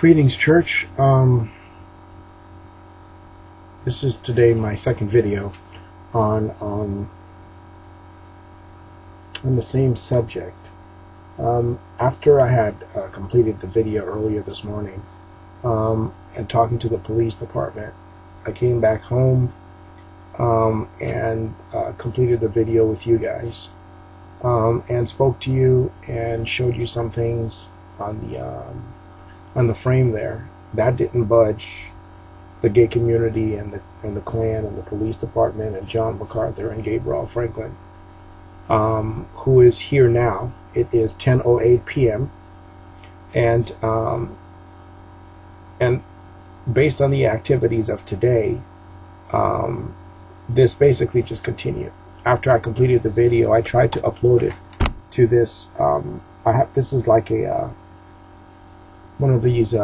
Greetings, church. This is today my second video on the same subject. After I had completed the video earlier this morning and talking to the police department, I came back home and completed the video with you guys and spoke to you and showed you some things on the frame there. That didn't budge the gay community and the Klan and the police department and John MacArthur and Gabriel Franklin, who is here now. It is 10:08 p.m. and based on the activities of today, this basically just continued. After I completed the video, I tried to upload it to this. This is like a one of these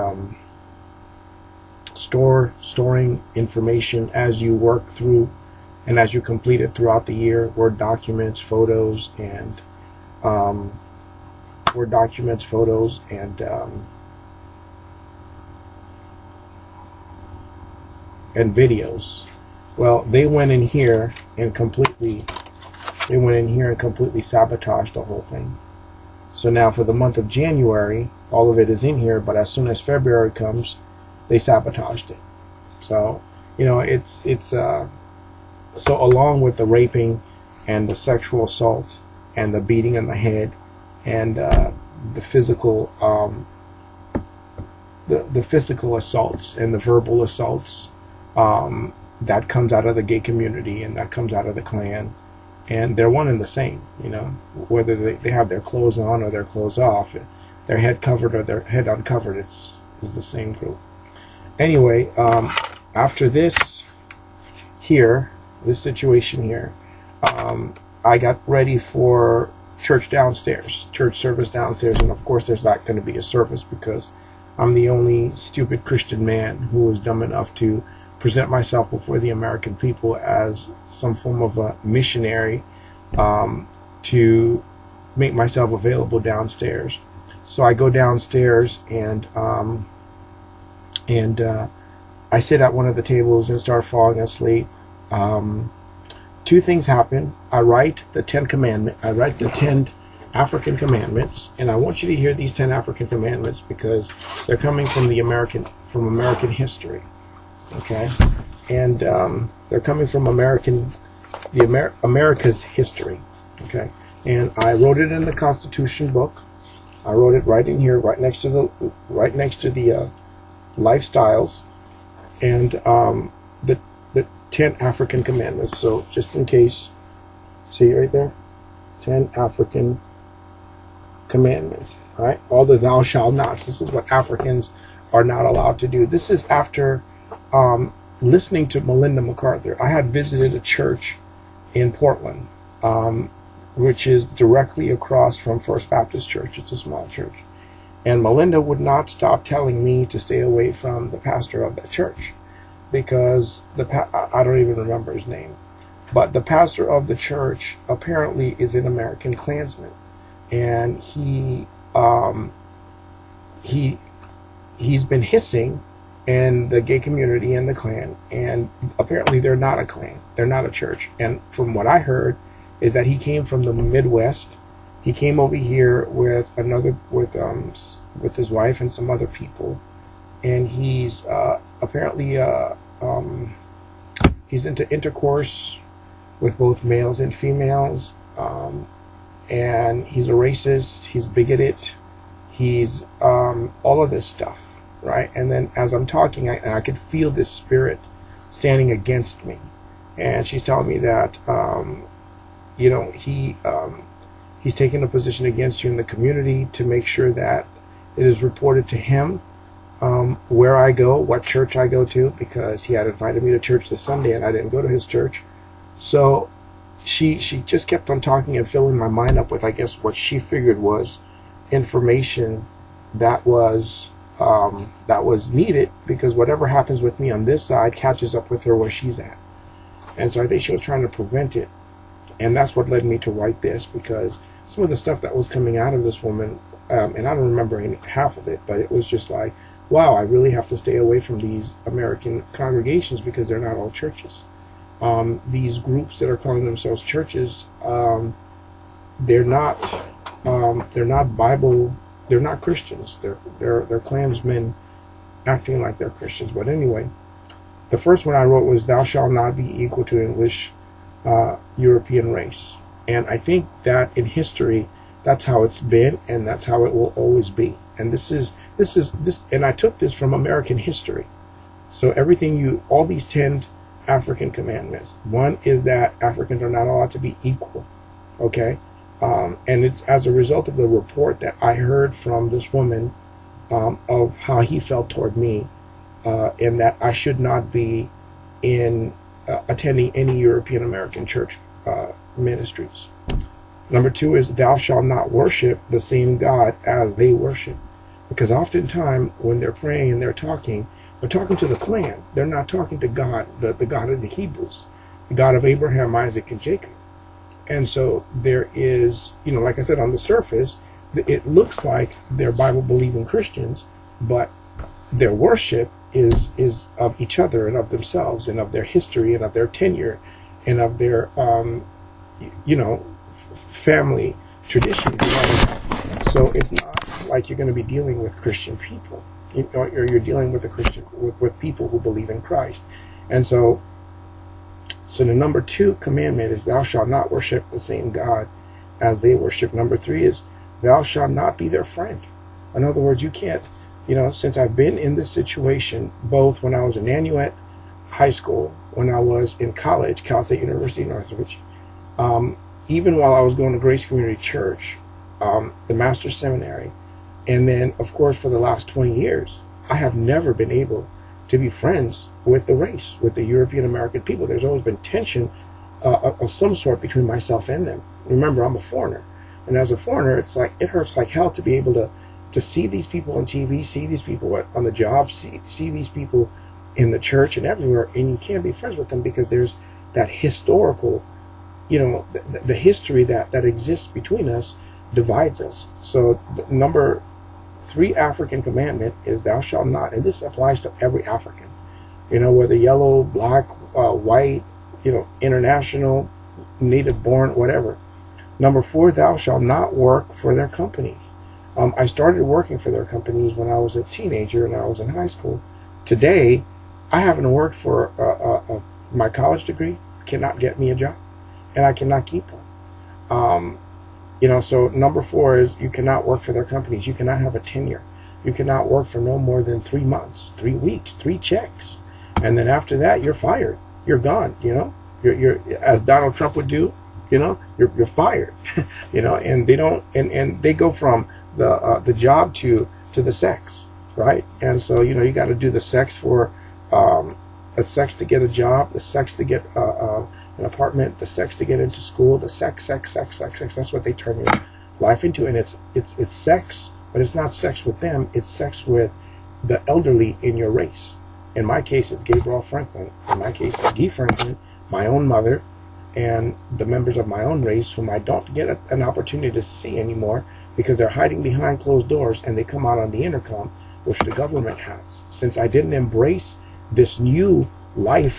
storing information as you work through and as you complete it throughout the year. Word documents, photos, and videos. Well, they went in here and completely sabotaged the whole thing. So now for the month of January, all of it is in here, but as soon as February comes, they sabotaged it. So, you know, it's so along with the raping and the sexual assault and the beating in the head and the physical assaults and the verbal assaults that comes out of the gay community and that comes out of the Klan, and they're one and the same, you know, whether they have their clothes on or their clothes off, their head covered or their head uncovered, it's the same group. Anyway, after this situation here, I got ready for church service downstairs, and of course there's not going to be a service because I'm the only stupid Christian man who was dumb enough to present myself before the American people as some form of a missionary to make myself available downstairs. So I go downstairs and I sit at one of the tables and start falling asleep. Two things happen. I write the 10 African commandments, and I want you to hear these 10 African commandments because they're coming from American history. Okay, and they're coming from America's history. Okay, and I wrote it in the Constitution book. I wrote it right in here, right next to the lifestyles, and the 10 African commandments. So just in case, see right there, 10 African commandments. Right, all the thou shalt nots. This is what Africans are not allowed to do. This is after listening to Melinda MacArthur. I had visited a church in Portland, which is directly across from First Baptist Church. It's a small church. And Melinda would not stop telling me to stay away from the pastor of that church because I don't even remember his name. But the pastor of the church apparently is an American Klansman. And he's been hissing in the gay community and the Klan, and apparently they're not a Klan, they're not a church. And from what I heard is that he came from the Midwest. He came over here with his wife and some other people, and he's apparently he's into intercourse with both males and females, and he's a racist, he's bigoted, he's all of this stuff. Right, and then as I'm talking, I could feel this spirit standing against me, and she's telling me that, you know, he's taking a position against you in the community to make sure that it is reported to him where I go, what church I go to, because he had invited me to church this Sunday and I didn't go to his church. So she just kept on talking and filling my mind up with, I guess, what she figured was information that was needed, because whatever happens with me on this side catches up with her where she's at. And so I think she was trying to prevent it, and that's what led me to write this, because some of the stuff that was coming out of this woman, and I don't remember half of it, but it was just like, wow, I really have to stay away from these American congregations because they're not all churches. These groups that are calling themselves churches, they're not Bible, they're not Christians. They're Klansmen acting like they're Christians. But anyway, the first one I wrote was, thou shalt not be equal to English European race. And I think that in history, that's how it's been, and that's how it will always be. And this, and I took this from American history. So everything all these 10 African commandments. One is that Africans are not allowed to be equal. Okay? And it's as a result of the report that I heard from this woman of how he felt toward me, and that I should not be in attending any European American church ministries. Number 2 is, thou shalt not worship the same God as they worship. Because oftentimes when they're praying and they're talking to the clan. They're not talking to God, the God of the Hebrews, the God of Abraham, Isaac, and Jacob. And so there is, like I said, on the surface, it looks like they're Bible-believing Christians, but their worship is of each other and of themselves and of their history and of their tenure and of their, family tradition. So it's not like you're going to be dealing with Christian people, or you're dealing with with people who believe in Christ. And so the number 2 commandment is, thou shalt not worship the same God as they worship. Number 3 is, thou shalt not be their friend. In other words, you can't, since I've been in this situation, both when I was in Nanuet High School, when I was in college, Cal State University, Northridge, even while I was going to Grace Community Church, the Master's Seminary, and then, of course, for the last 20 years, I have never been able to be friends with the race, with the European American people. There's always been tension of some sort between myself and them. Remember, I'm a foreigner. And as a foreigner, it hurts like hell to be able to see these people on TV, see these people on the job, see these people in the church and everywhere, and you can't be friends with them because there's that historical, the history that exists between us divides us. So the number 3 African commandment is, thou shalt not, and this applies to every African, whether yellow, black, white, international, native born, whatever. Number 4, thou shalt not work for their companies. I started working for their companies when I was a teenager and I was in high school. Today, I haven't worked for my college degree, cannot get me a job, and I cannot keep one. So number 4 is, you cannot work for their companies. You cannot have a tenure. You cannot work for no more than 3 months, 3 weeks, 3 checks. And then after that, you're fired. You're gone, You're as Donald Trump would do, you're fired. And they don't, and they go from the job to the sex, right? And so, you got to do the sex for the sex to get a job, the sex to get an apartment, the sex to get into school, the sex. That's what they turn your life into. And it's sex, but it's not sex with them. It's sex with the elderly in your race. In my case, it's Gabriel Franklin. In my case, it's Guy Franklin, my own mother, and the members of my own race whom I don't get an opportunity to see anymore because they're hiding behind closed doors and they come out on the intercom, which the government has. Since I didn't embrace this new life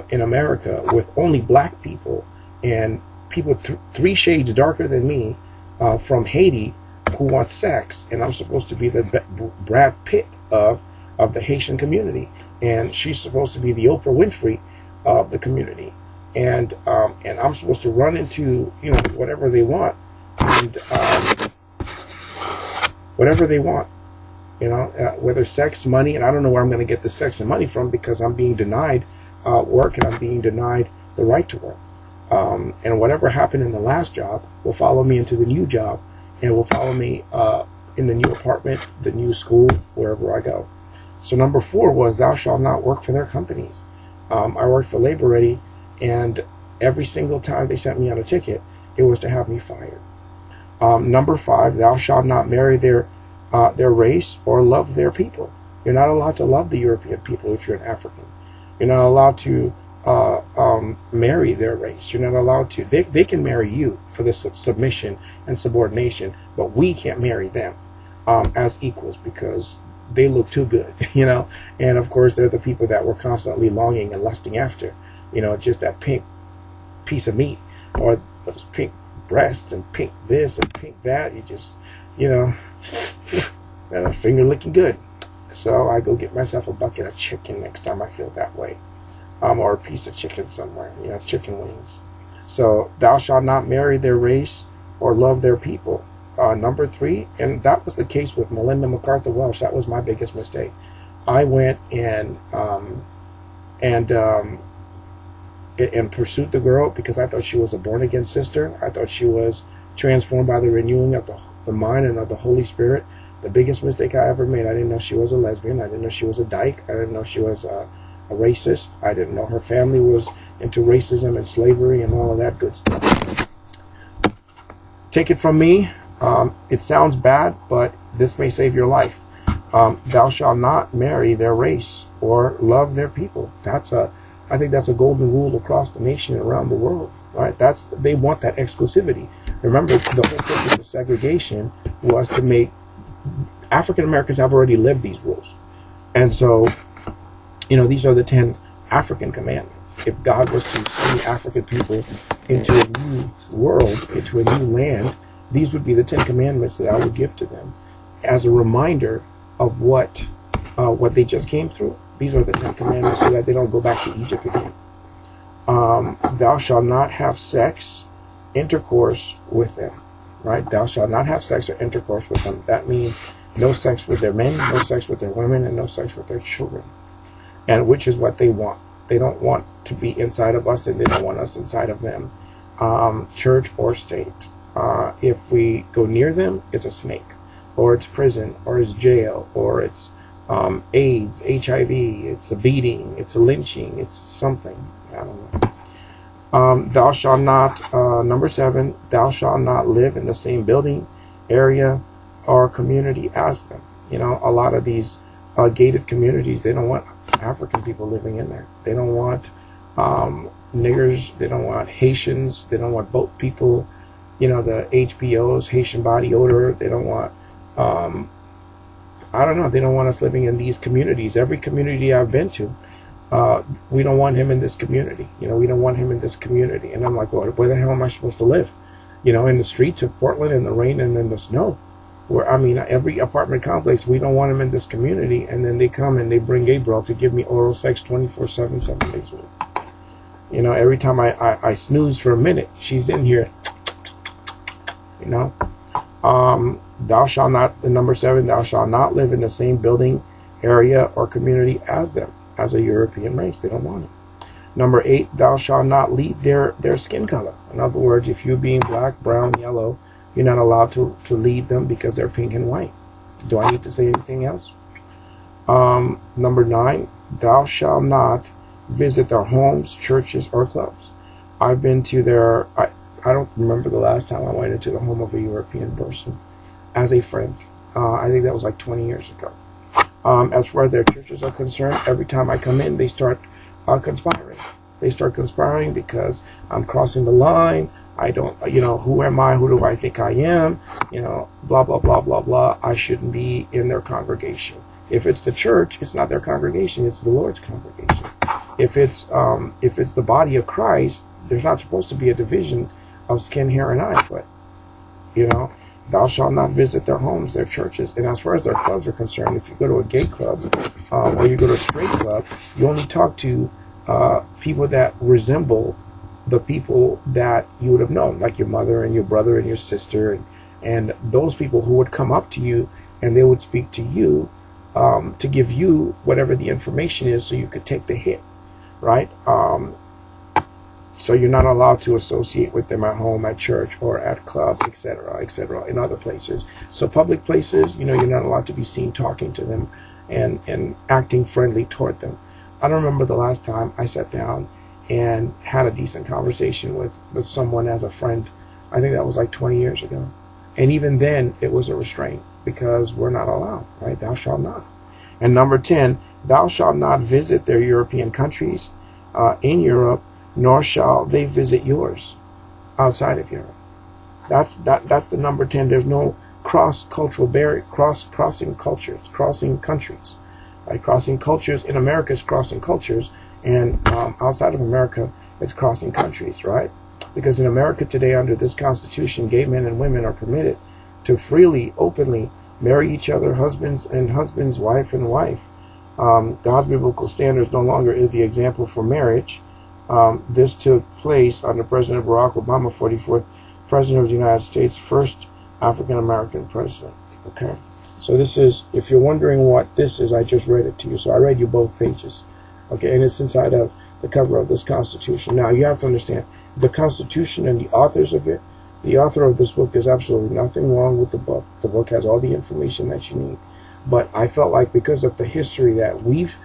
in America with only black people and people 3 shades darker than me from Haiti who want sex, and I'm supposed to be the Brad Pitt of the Haitian community, and she's supposed to be the Oprah Winfrey of the community, and I'm supposed to run into whatever they want, and whatever they want, whether sex, money, and I don't know where I'm going to get the sex and money from because I'm being denied work and I'm being denied the right to work. And whatever happened in the last job will follow me into the new job and will follow me in the new apartment, the new school, wherever I go. So number 4 was, thou shalt not work for their companies. I worked for Labor Ready, and every single time they sent me on a ticket, it was to have me fired. Number 5, thou shalt not marry their race or love their people. You're not allowed to love the European people if you're an African. You're not allowed to marry their race. You're not allowed to. They can marry you for the submission and subordination, but we can't marry them as equals because they look too good, you know. And of course, they're the people that we're constantly longing and lusting after, you know, just that pink piece of meat, or those pink breasts and pink this and pink that. You just, you know, and a finger looking good. So I go get myself a bucket of chicken next time I feel that way, or a piece of chicken somewhere, you know, chicken wings. So thou shalt not marry their race or love their people. Number 3, and that was the case with Melinda MacArthur Welsh. That was my biggest mistake. I went and pursued the girl because I thought she was a born-again sister. I thought she was transformed by the renewing of the mind and of the Holy Spirit. The biggest mistake I ever made. I didn't know she was a lesbian. I didn't know she was a dyke. I didn't know she was a racist. I didn't know her family was into racism and slavery and all of that good stuff. Take it from me. It sounds bad, but this may save your life. Thou shalt not marry their race or love their people. I think that's a golden rule across the nation and around the world, right? They want that exclusivity. Remember, the whole purpose of segregation was to make African Americans have already lived these rules. And so, you know, these are the 10 African commandments. If God was to send African people into a new world, into a new land, these would be the 10 commandments that I would give to them as a reminder of what they just came through. These are the 10 commandments so that they don't go back to Egypt again. Thou shalt not have sex, intercourse with them, right? Thou shalt not have sex or intercourse with them. That means no sex with their men, no sex with their women, and no sex with their children. And which is what they want. They don't want to be inside of us, and they don't want us inside of them, church or state. If we go near them, it's a snake, or it's prison, or it's jail, or it's AIDS, HIV, it's a beating, it's a lynching, it's something. I don't know. Thou shalt not, number 7, thou shalt not live in the same building, area, or community as them. You know, a lot of these gated communities, they don't want African people living in there. They don't want niggers, they don't want Haitians, they don't want boat people, you know, the HBOs, Haitian body odor. They don't want, I don't know, they don't want us living in these communities. Every community I've been to, we don't want him in this community. You know, we don't want him in this community. And I'm like, well, where the hell am I supposed to live? You know, in the streets of Portland, in the rain and in the snow. Where, I mean, every apartment complex, we don't want him in this community. And then they come and they bring Gabriel to give me oral sex 24/7, 7 days a week. You know, every time I snooze for a minute, she's in here. You know, thou shalt not, the number 7, thou shalt not live in the same building, area, or community as them, as a European race. They don't want it. Number 8, thou shalt not lead their skin color. In other words, if you being black, brown, yellow, you're not allowed to lead them because they're pink and white. Do I need to say anything else? Number 9, thou shalt not visit their homes, churches, or clubs. I've been to their, I don't remember the last time I went into the home of a European person as a friend. I think that was like 20 years ago. As far as their churches are concerned, every time I come in, they start conspiring. They start conspiring because I'm crossing the line. I don't, you know, who am I? Who do I think I am? You know, blah, blah, blah, blah, blah. I shouldn't be in their congregation. If it's the church, it's not their congregation. It's the Lord's congregation. If it's the body of Christ, there's not supposed to be a division of skin, hair, and eye. But, you know, thou shalt not visit their homes, their churches. And as far as their clubs are concerned, if you go to a gay club or you go to a straight club, you only talk to people that resemble the people that you would have known, like your mother and your brother and your sister, and those people who would come up to you and they would speak to you to give you whatever the information is so you could take the hit, right? So you're not allowed to associate with them at home, at church, or at club, etc., in other places. So public places, you know, you're not allowed to be seen talking to them and acting friendly toward them. I don't remember the last time I sat down and had a decent conversation with someone as a friend. I think that was like 20 years ago. And even then, it was a restraint because we're not allowed, right? Thou shalt not. And number 10, thou shalt not visit their European countries in Europe, nor shall they visit yours outside of Europe. That's the number 10. There's no cross-cultural barrier, crossing cultures, crossing countries, like crossing cultures. In America, it's crossing cultures, and outside of America, it's crossing countries, right? Because in America today, under this Constitution, gay men and women are permitted to freely, openly marry each other, husbands and husbands, wife and wife. God's biblical standards no longer is the example for marriage. This took place under President Barack Obama, 44th President of the United States, first African-American president. Okay, so this is, if you're wondering what this is, I just read it to you. So I read you both pages. Okay, and it's inside of the cover of this Constitution. Now, you have to understand, the Constitution and the authors of it, the author of this book, there's absolutely nothing wrong with the book. The book has all the information that you need. But I felt like because of the history that we've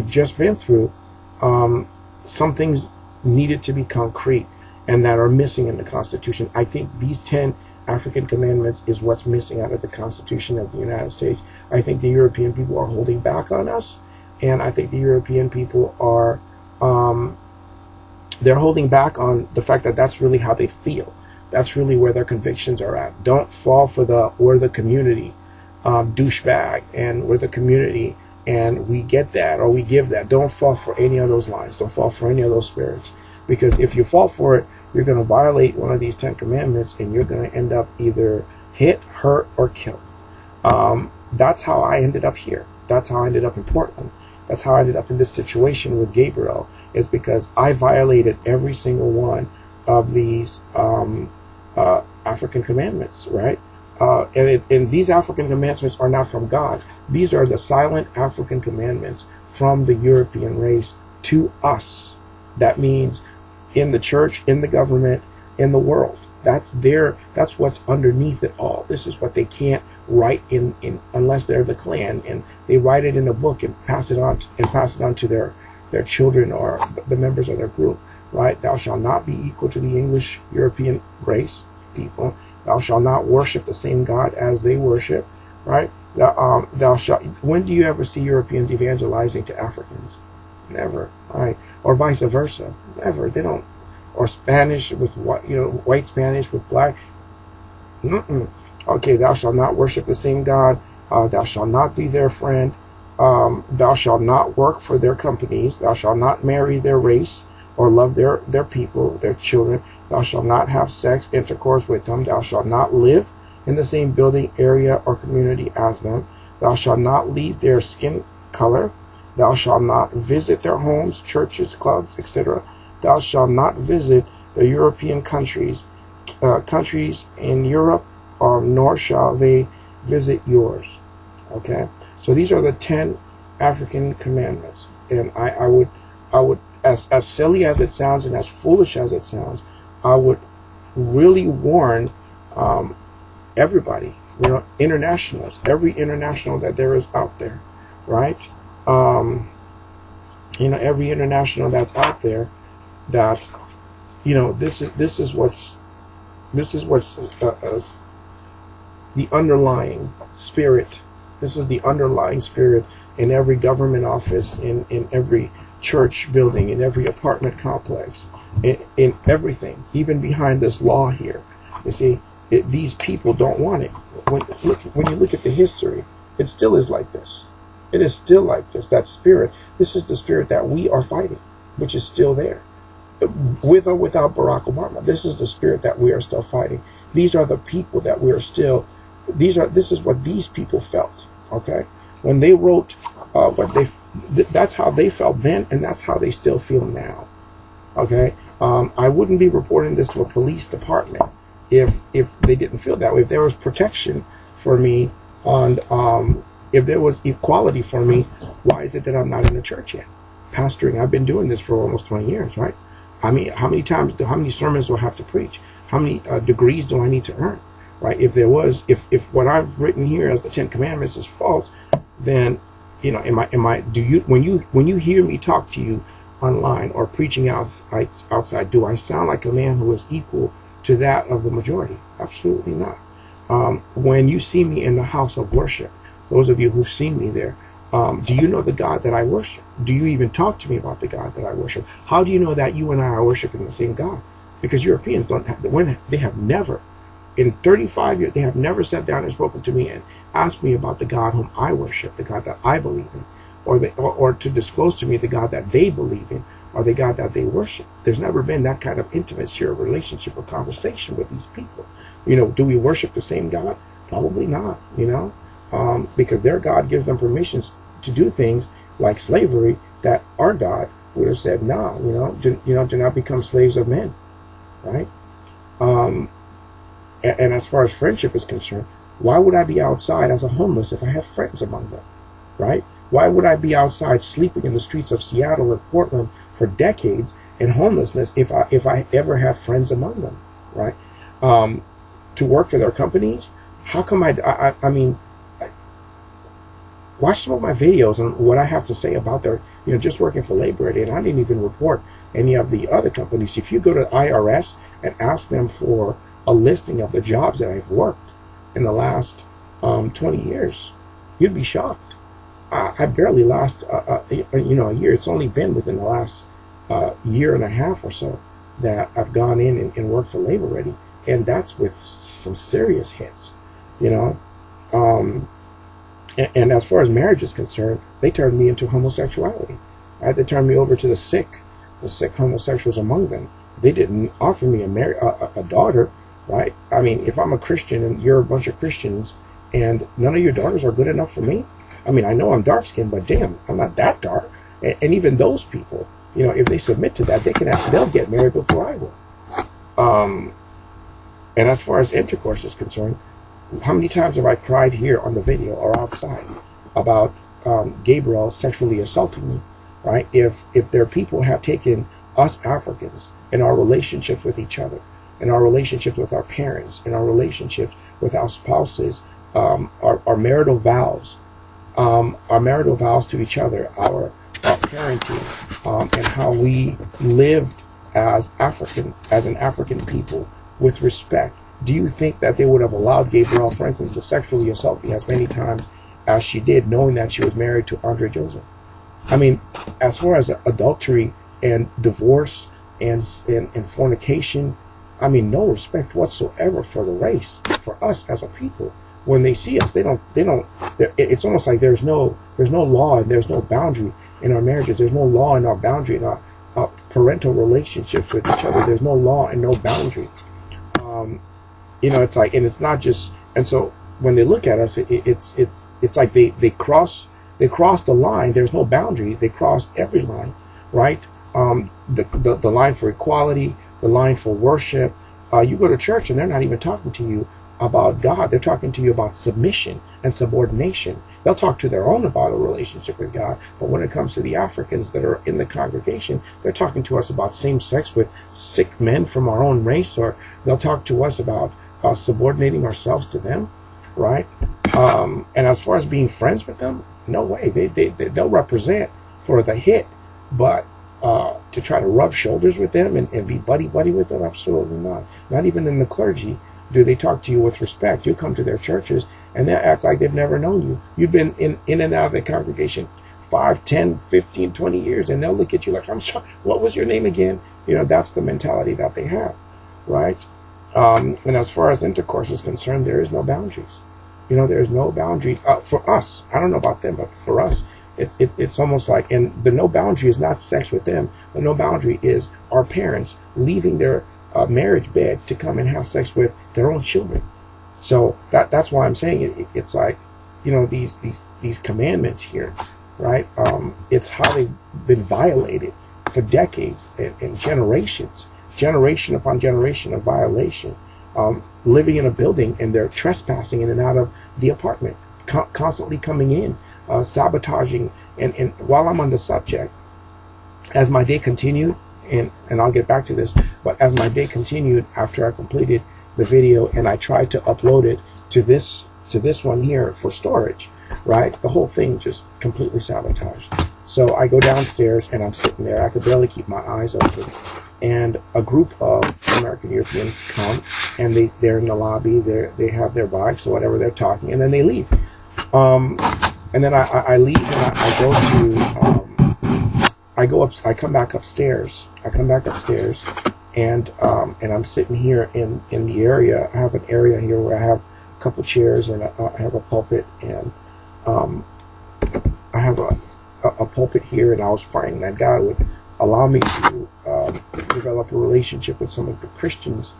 just been through, some things needed to be concrete and that are missing in the Constitution. I think these 10 African commandments is what's missing out of the Constitution of the United States. I think the European people are holding back on us, and I think the European people are they're holding back on the fact that that's really how they feel. That's really where their convictions are at. Don't fall for we're the community douchebag, and we're the community and we get that or we give that. Don't fall for any of those lines. Don't fall for any of those spirits, because if you fall for it, you're going to violate one of these 10 commandments and you're going to end up either hit, hurt, or killed. That's how I ended up here. That's how I ended up in Portland. That's how I ended up in this situation with Gabriel, is because I violated every single one of these African commandments, right? And these African commandments are not from God. These are the silent African commandments from the European race to us. That means in the church, in the government, in the world. That's what's underneath it all. This is what they can't write in unless they're the clan, and they write it in a book and pass it on to their children or the members of their group, right? Thou shalt not be equal to the English European race people. Thou shalt not worship the same God as they worship, right? Thou shalt. When do you ever see Europeans evangelizing to Africans? Never, right? Or vice versa, never. They don't. Or Spanish with white Spanish with black. Okay, thou shalt not worship the same God. Thou shalt not be their friend. Thou shalt not work for their companies. Thou shalt not marry their race or love their people, their children. Thou shalt not have sex, intercourse with them. Thou shalt not live in the same building, area, or community as them. Thou shalt not lead their skin color. Thou shalt not visit their homes, churches, clubs, etc. Thou shalt not visit the European countries in Europe, nor shall they visit yours. Okay, so these are the 10 African commandments, and I would, as silly as it sounds and as foolish as it sounds, I would really warn everybody, internationals, every international that there is out there, right? Every international that's out there, that this is what's the underlying spirit. This is the underlying spirit in every government office, in every church building, in every apartment complex, in everything, even behind this law here. You see, these people don't want it. When you look at the history, it still is like this. It is still like this. That spirit, this is the spirit that we are fighting, which is still there. With or without Barack Obama, this is the spirit that we are still fighting. These are the people that we are still, this is what these people felt, okay? When they wrote that's how they felt then, and that's how they still feel now, okay? I wouldn't be reporting this to a police department if they didn't feel that way. If there was protection for me, if there was equality for me, why is it that I'm not in the church yet? Pastoring, I've been doing this for almost 20 years, right? I mean, how many sermons do I have to preach? How many degrees do I need to earn, right? If what I've written here as the 10 Commandments is false, then, when you hear me talk to you online or preaching outside, do I sound like a man who is equal to that of the majority? Absolutely not. When you see me in the house of worship, those of you who've seen me there, do you know the God that I worship? Do you even talk to me about the God that I worship? How do you know that you and I are worshiping the same God? Because Europeans they have never In 35 years, they have never sat down and spoken to me and asked me about the God whom I worship, the God that I believe in, or to disclose to me the God that they believe in, or the God that they worship. There's never been that kind of intimacy or relationship or conversation with these people. Do we worship the same God? Probably not, because their God gives them permissions to do things like slavery that our God would have said, nah, do not become slaves of men, right? And as far as friendship is concerned, why would I be outside as a homeless if I have friends among them, right? Why would I be outside sleeping in the streets of Seattle or Portland for decades in homelessness if I ever have friends among them, right? To work for their companies, how come I mean, watch some of my videos and what I have to say about their, just working for Labor Day, and I didn't even report any of the other companies. If you go to IRS and ask them for a listing of the jobs that I've worked in the last 20 years, you'd be shocked. I barely last, a year. It's only been within the last year and a half or so that I've gone in and worked for Labor Ready, and that's with some serious hits, And as far as marriage is concerned, they turned me into homosexuality. Right? They turned me over to the sick homosexuals among them. They didn't offer me a daughter, right? I mean, if I'm a Christian and you're a bunch of Christians and none of your daughters are good enough for me, I mean, I know I'm dark-skinned, but damn, I'm not that dark. And even those people, if they submit to that, they'll get married before I will. And as far as intercourse is concerned, how many times have I cried here on the video or outside about Gabriel sexually assaulting me, right? If their people have taken us Africans in our relationships with each other, in our relationships with our parents, in our relationships with our spouses, our marital vows, to each other, our parenting, and how we lived as an African people with respect. Do you think that they would have allowed Gabrielle Franklin to sexually assault me as many times as she did, knowing that she was married to Andre Joseph? I mean, as far as adultery and divorce and fornication, I mean, no respect whatsoever for the race, for us as a people. When they see us, it's almost like there's no law and there's no boundary in our marriages. There's no law and no boundary in our parental relationships with each other. There's no law and no boundary. It's like, and it's not just, and so when they look at us, it's like they cross the line. There's no boundary. They crossed every line, right? The line for equality, the line for worship. You go to church and they're not even talking to you about God. They're talking to you about submission and subordination. They'll talk to their own about a relationship with God, but when it comes to the Africans that are in the congregation, they're talking to us about same sex with sick men from our own race, or they'll talk to us about subordinating ourselves to them, right? And as far as being friends with them, no way. They'll represent for the hit, but to try to rub shoulders with them and be buddy with them, absolutely not. Not even in the clergy do they talk to you with respect. You come to their churches and they'll act like they've never known you. You've been in and out of the congregation 5, 10, 15, 20 years, and they'll look at you like, I'm sorry, what was your name again? That's the mentality that they have, right? And as far as intercourse is concerned, there is no boundaries. There is no boundary for us. I don't know about them, but for us, it's almost like, and the no boundary is not sex with them. The no boundary is our parents leaving their marriage bed to come and have sex with their own children. So that's why I'm saying it's like, these commandments here, right? It's how they've been violated for decades and generations, generation upon generation of violation. Living in a building and they're trespassing in and out of the apartment, constantly coming in, sabotaging. And while I'm on the subject, as my day continued, and I'll get back to this, but as my day continued after I completed the video and I tried to upload it to this one here for storage, right? The whole thing just completely sabotaged. So I go downstairs and I'm sitting there. I could barely keep my eyes open. And a group of American Europeans come and they're in the lobby. They have their bikes or whatever. They're talking and then they leave. And then I leave and I come back upstairs. And and I'm sitting here in the area. I have an area here where I have a couple chairs, and I have a pulpit, and I have a pulpit here, and I was praying that God would allow me to develop a relationship with some of the Christians,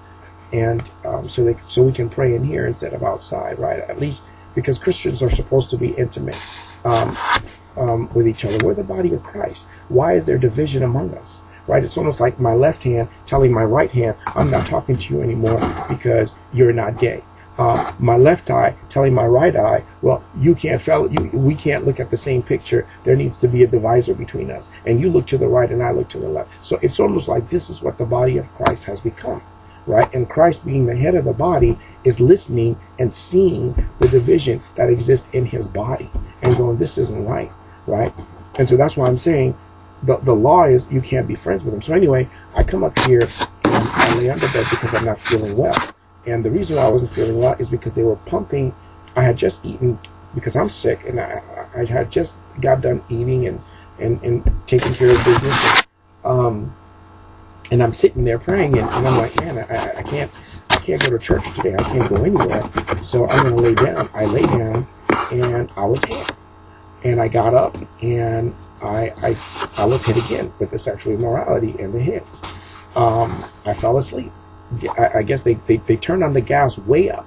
and so we can pray in here instead of outside, right? At least because Christians are supposed to be intimate with each other. We're the body of Christ. Why is there division among us? Right? It's almost like my left hand telling my right hand, I'm not talking to you anymore because you're not gay. My left eye telling my right eye, well, we can't look at the same picture. There needs to be a divisor between us. And you look to the right and I look to the left. So it's almost like this is what the body of Christ has become, right? And Christ, being the head of the body, is listening and seeing the division that exists in his body and going, this isn't right, right? And so that's why I'm saying the law is you can't be friends with him. So anyway, I come up here and I lay under bed because I'm not feeling well. And the reason why I wasn't feeling well is because they were pumping. I had just eaten because I'm sick, and I had just got done eating and taking care of business. And I'm sitting there praying, and I'm like, man, I can't go to church today. I can't go anywhere. So I'm going to lay down. I lay down, and I was hit. And I got up, and I was hit again with the sexual immorality and the hits. I fell asleep. I guess they turned on the gas way up,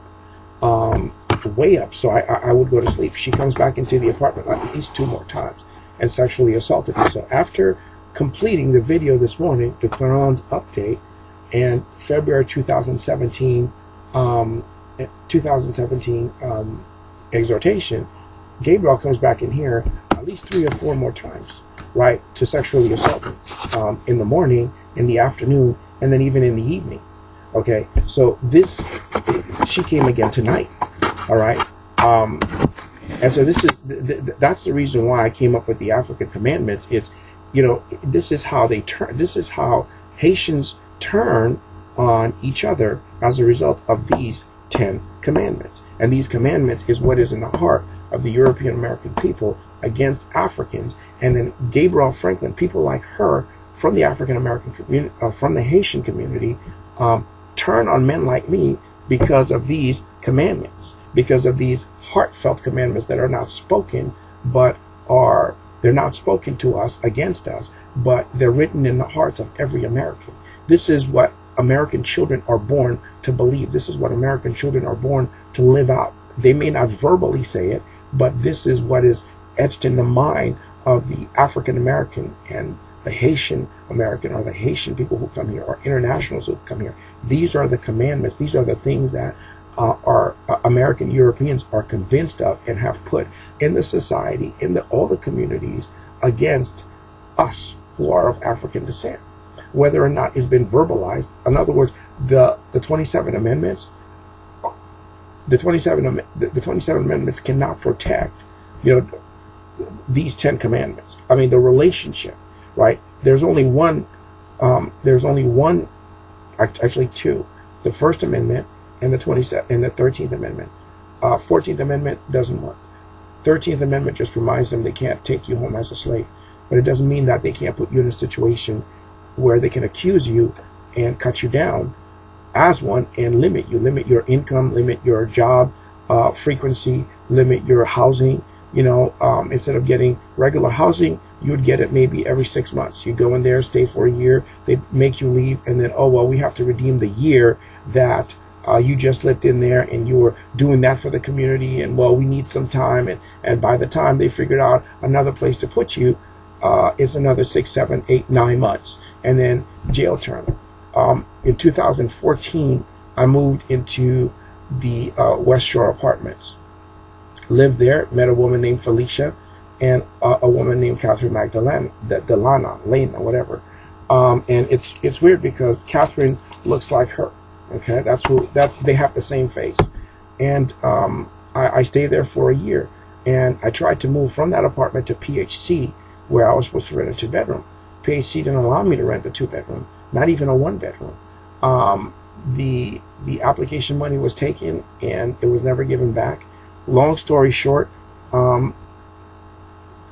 so I would go to sleep. She comes back into the apartment at least 2 more times and sexually assaulted me. So after completing the video this morning, Duclairon'S update, and February 2017 exhortation, Gabriel comes back in here at least 3 or 4 more times, right, to sexually assault me in the morning, in the afternoon, and then even in the evening. Okay, so she came again tonight, all right? And so that's the reason why I came up with the African commandments. It's, this is how Haitians turn on each other as a result of these 10 commandments. And these commandments is what is in the heart of the European American people against Africans. And then Gabriel Franklin, people like her from the African American community, from the Haitian community, turn on men like me because of these commandments, because of these heartfelt commandments that are not spoken, but they're not spoken to us against us, but they're written in the hearts of every American. This is what American children are born to believe. This is what American children are born to live out. They may not verbally say it, but this is what is etched in the mind of the African American and the Haitian American, or the Haitian people who come here, or internationals who come here. These are the commandments. These are the things that our American Europeans are convinced of and have put in the society, in all the communities, against us who are of African descent. Whether or not it's been verbalized, in other words, the 27 amendments, the 27 amendments cannot protect, these 10 commandments. I mean, the relationship. Right? There's only one, actually 2, the First Amendment and the 13th Amendment. 14th Amendment doesn't work. 13th Amendment just reminds them they can't take you home as a slave, but it doesn't mean that they can't put you in a situation where they can accuse you and cut you down as one and limit your income, limit your job frequency, limit your housing. Instead of getting regular housing, you would get it maybe every 6 months. You go in there, stay for a year, they make you leave, and then, we have to redeem the year that you just lived in there and you were doing that for the community, and we need some time, and by the time they figured out another place to put you, it's another 6, 7, 8, 9 months, and then jail term. In 2014, I moved into the West Shore Apartments. Lived there, met a woman named Felicia and a woman named Catherine Lena, whatever. And it's weird because Catherine looks like her. Okay, they have the same face. And I stayed there for a year, and I tried to move from that apartment to PHC, where I was supposed to rent a 2-bedroom. PHC didn't allow me to rent a 2-bedroom, not even a 1-bedroom. The application money was taken, and it was never given back. Long story short,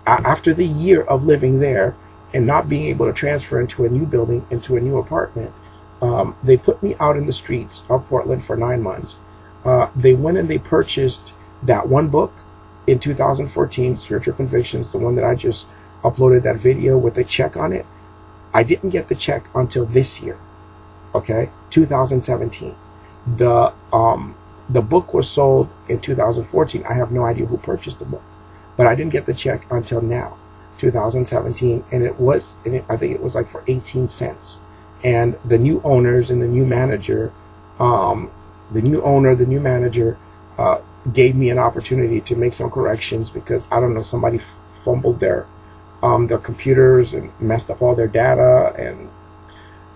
after the year of living there and not being able to transfer into a new building, into a new apartment, They put me out in the streets of Portland for 9 months. They went and they purchased that one book in 2014, Spiritual Convictions, the one that I just uploaded that video with the check on it. I didn't get the check until this year, okay, 2017. The book was sold in 2014. I have no idea who purchased the book, but I didn't get the check until now, 2017, and I think it was like for 18 cents. And the new owners and the new manager, gave me an opportunity to make some corrections because, I don't know, somebody fumbled their computers and messed up all their data,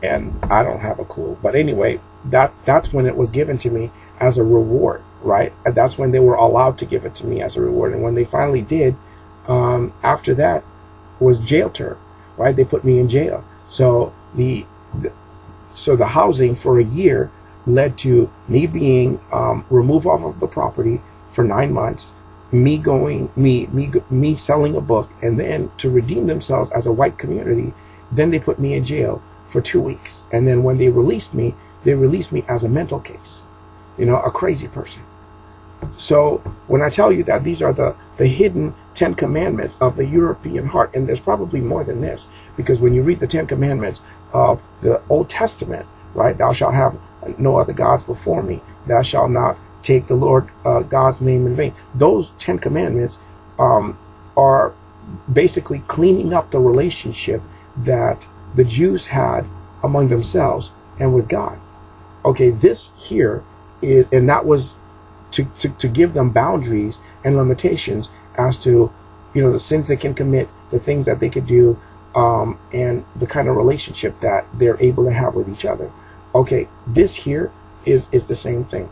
and I don't have a clue. But anyway, that's when it was given to me as a reward, right? And that's when they were allowed to give it to me as a reward. And when they finally did, after that was jail term, right? They put me in jail. So the housing for a year led to me being removed off of the property for 9 months, me selling a book, and then to redeem themselves as a white community, then they put me in jail for 2 weeks. And then when they released me as a mental case, a crazy person. So when I tell you that these are the hidden 10 commandments of the European heart, and there's probably more than this, because when you read the 10 commandments of the Old Testament, right? Thou shalt have no other gods before me. Thou shalt not take the Lord God's name in vain. Those 10 commandments are basically cleaning up the relationship that the Jews had among themselves and with God. Okay, this here is, and that was to give them boundaries and limitations as to, the sins they can commit, the things that they could do, and the kind of relationship that they're able to have with each other. Okay, this here is the same thing.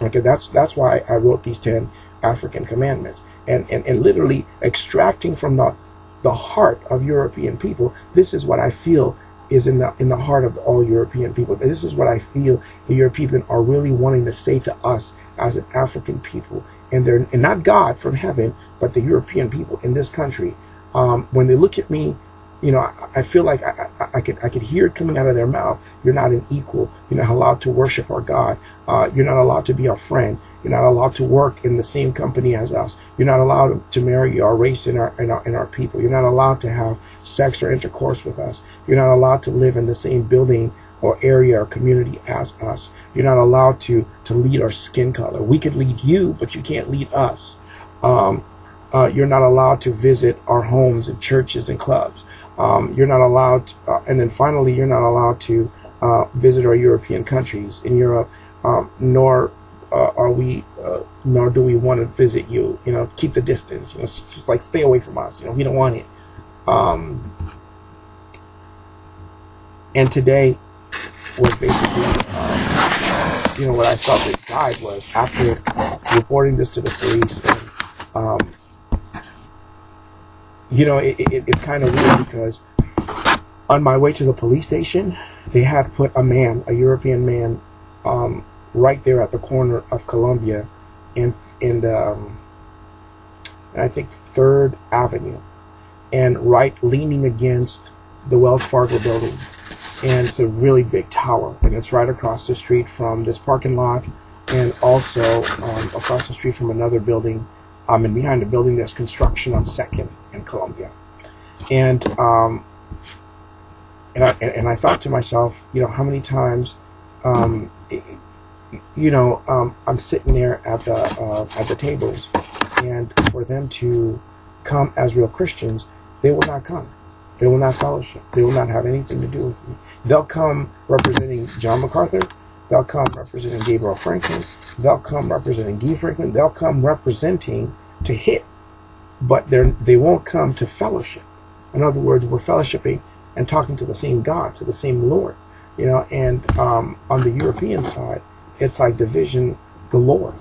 Okay, that's why I wrote these 10 African commandments, and literally extracting from the heart of European people. This is what I feel is in the heart of all European people. This is what I feel the European are really wanting to say to us as an African people, and not God from heaven, but the European people in this country. When they look at me, I feel like I could hear it coming out of their mouth. You're not an equal. You're not allowed to worship our God. You're not allowed to be our friend. You're not allowed to work in the same company as us. You're not allowed to marry our race and our people. You're not allowed to have sex or intercourse with us. You're not allowed to live in the same building or area or community as us. You're not allowed to lead our skin color. We could lead you, but you can't lead us. You're not allowed to visit our homes and churches and clubs. You're not allowed, and then finally, you're not allowed to visit our European countries in Europe, nor do we want to visit you. Keep the distance. Just like stay away from us. We don't want it. And today was basically, what I felt inside was after reporting this to the police, and it's kind of weird because on my way to the police station, they had put a European man, right there at the corner of Columbia and I think 3rd Avenue, and right leaning against the Wells Fargo building. And it's a really big tower, and it's right across the street from this parking lot, and also across the street from another building, and behind the building there's construction on 2nd and Columbia. And I thought to myself, how many times, I'm sitting there at the tables, and for them to come as real Christians, they will not come. They will not fellowship. They will not have anything to do with me. They'll come representing John MacArthur. They'll come representing Gabriel Franklin. They'll come representing Guy Franklin. They'll come representing to hit, but they won't come to fellowship. In other words, we're fellowshipping and talking to the same God, to the same Lord. And on the European side, it's like division galore.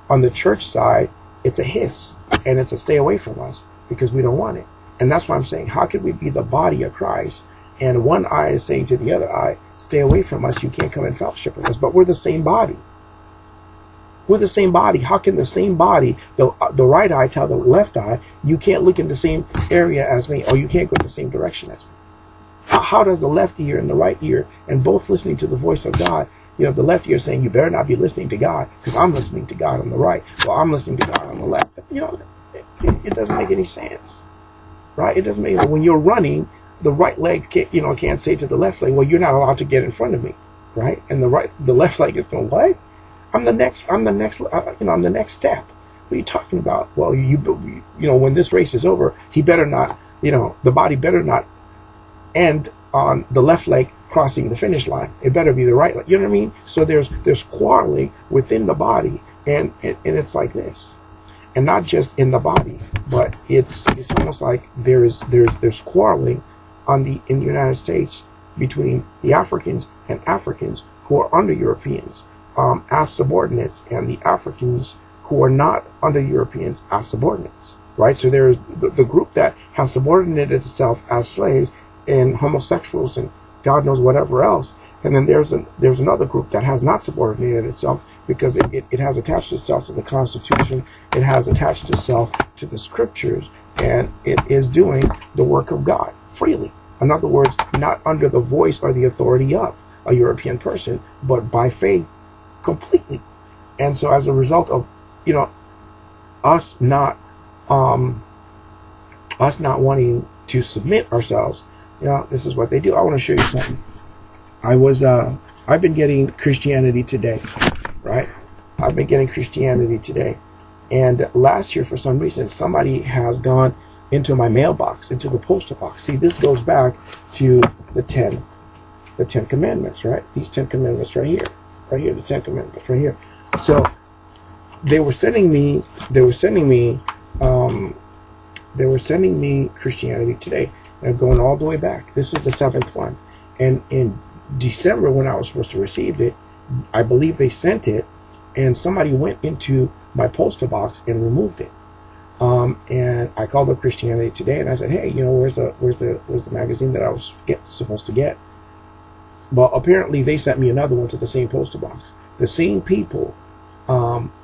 On the church side, it's a hiss, and it's a stay away from us because we don't want it. And that's why I'm saying, how could we be the body of Christ, and one eye is saying to the other eye, stay away from us, you can't come and fellowship with us, but we're the same body. We're the same body. How can the same body, the right eye tell the left eye, you can't look in the same area as me, or you can't go in the same direction as me? How does the left ear and the right ear, and both listening to the voice of God, you know, the left ear saying, you better not be listening to God, because I'm listening to God on the right. Well, I'm listening to God on the left. You know, it doesn't make any sense, right? It doesn't make, when you're running, the right leg can't say to the left leg, well, you're not allowed to get in front of me, right? And the left leg is going, what? I'm the next step. What are you talking about? Well, you know, when this race is over, he better not, you know, the body better not end on the left leg crossing the finish line. It better be the right leg. You know what I mean? So there's quarreling within the body, and it's like this, and not just in the body, but it's almost like there's quarreling in the United States between the Africans and Africans who are under Europeans as subordinates, and the Africans who are not under Europeans as subordinates, right? So there's the group that has subordinated itself as slaves and homosexuals and God knows whatever else. And then there's another group that has not subordinated itself because it has attached itself to the Constitution. It has attached itself to the Scriptures, and it is doing the work of God freely. In other words, not under the voice or the authority of a European person, but by faith completely. And so as a result of, you know, us not wanting to submit ourselves, you know, this is what they do. I want to show you something. I've been getting Christianity Today, right? I've been getting Christianity Today. And last year, for some reason, somebody has gone into my mailbox, into the postal box. See, this goes back to the Ten Commandments, right? These 10 Commandments right here, the 10 Commandments right here. So they were sending me Christianity Today. And going all the way back. This is the 7th one. And in December, when I was supposed to receive it, I believe they sent it, and somebody went into my postal box and removed it. And I called up Christianity Today, and I said, hey, you know, where's the magazine that I was supposed to get? Well, apparently they sent me another one to the same postal box. The same people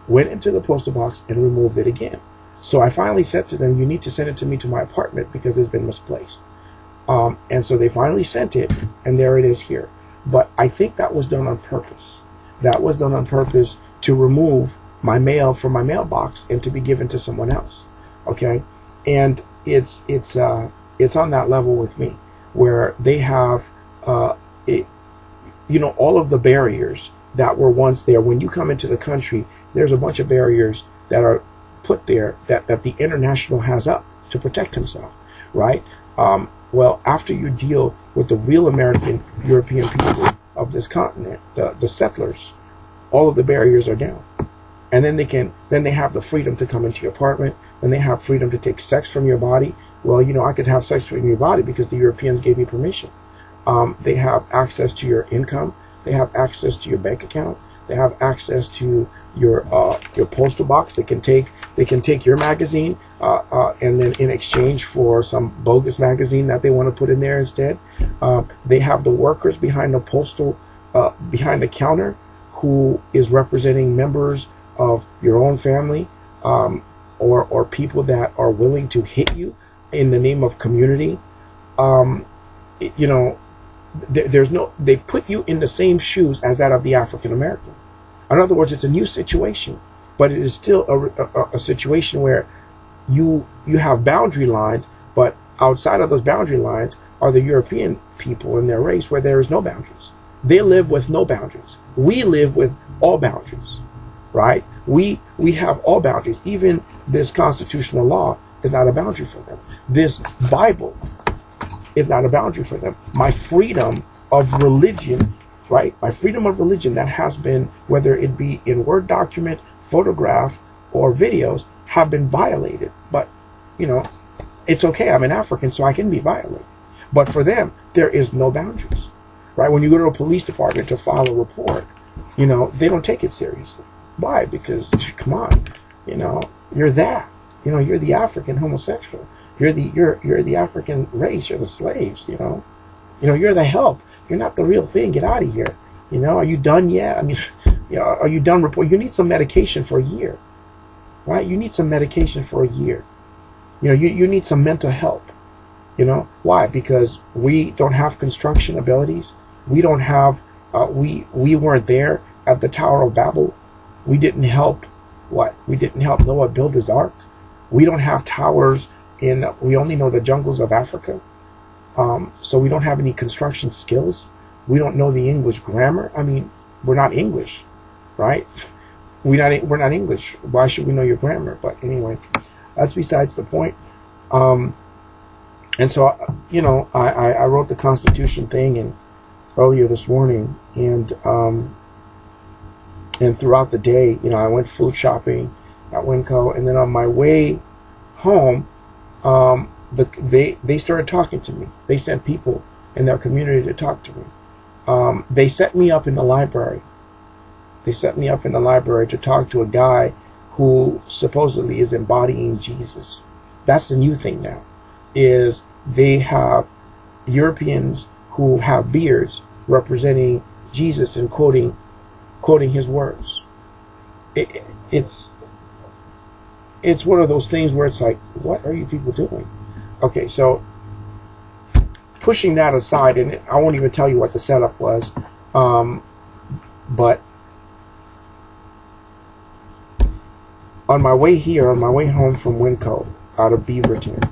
went into the postal box and removed it again. So I finally said to them, you need to send it to me to my apartment because it's been misplaced. And so they finally sent it, and there it is here. But I think that was done on purpose. That was done on purpose to remove my mail from my mailbox and to be given to someone else. Okay? And it's on that level with me, where they have, all of the barriers that were once there. When you come into the country, there's a bunch of barriers that are put there that the international has up to protect himself, right? Well, after you deal with the real American European people of this continent, the settlers, all of the barriers are down. And then they have the freedom to come into your apartment, and they have freedom to take sex from your body. Well, you know, I could have sex from your body because the Europeans gave me permission. They have access to your income. They have access to your bank account. They have access to your postal box. They can take your magazine, and then in exchange for some bogus magazine that they want to put in there instead. They have the workers behind the counter who is representing members of your own family, or people that are willing to hit you in the name of community. You know, they put you in the same shoes as that of the African American. In other words, it's a new situation, but it is still a situation where you have boundary lines, but outside of those boundary lines are the European people in their race, where there is no boundaries. They live with no boundaries. We live with all boundaries, right? We have all boundaries. Even this constitutional law is not a boundary for them. This Bible is not a boundary for them. My freedom of religion, right? My freedom of religion that has been, whether it be in Word document, photograph, or videos, have been violated. But, you know, it's okay. I'm an African, so I can be violated. But for them, there is no boundaries, right? When you go to a police department to file a report, you know, they don't take it seriously. Why? Because, come on, you know, you're that. You know, you're the African homosexual. You're the African race. You're the slaves. You know, you're the help. You're not the real thing. Get out of here. You know, are you done yet? I mean, you know, are you done report? You need some medication for a year, right? You need some medication for a year. You know, you need some mental help. You know why? Because we don't have construction abilities. We don't have. We weren't there at the Tower of Babel. We didn't help. What? We didn't help Noah build his ark. We don't have towers in. We only know the jungles of Africa. So we don't have any construction skills. We don't know the English grammar. I mean, we're not English, right? We're not English. Why should we know your grammar? But anyway, that's besides the point. And so, you know, I wrote the Constitution thing and earlier this morning, and throughout the day, you know, I went food shopping at Winco, and then on my way home, they started talking to me. They sent people in their community to talk to me. They set me up in the library. They set me up in the library to talk to a guy who supposedly is embodying Jesus. That's the new thing now, is they have Europeans who have beards representing Jesus and quoting his words. It's one of those things where it's like, what are you people doing? Okay, so pushing that aside, and I won't even tell you what the setup was, but on my way home from Winco out of Beaverton,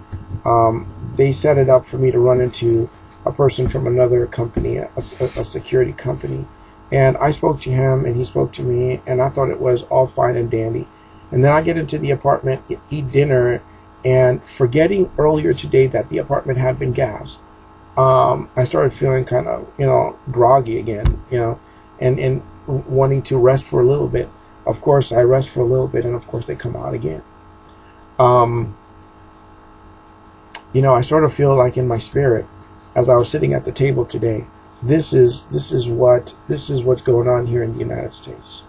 they set it up for me to run into a person from another company, a security company. And I spoke to him and he spoke to me, and I thought it was all fine and dandy. And then I get into the apartment, eat dinner, and forgetting earlier today that the apartment had been gassed, I started feeling kind of, you know, groggy again, you know, and wanting to rest for a little bit. Of course, I rest for a little bit, and of course they come out again. You know, I sort of feel like in my spirit, as I was sitting at the table today, this is what's going on here in the United States.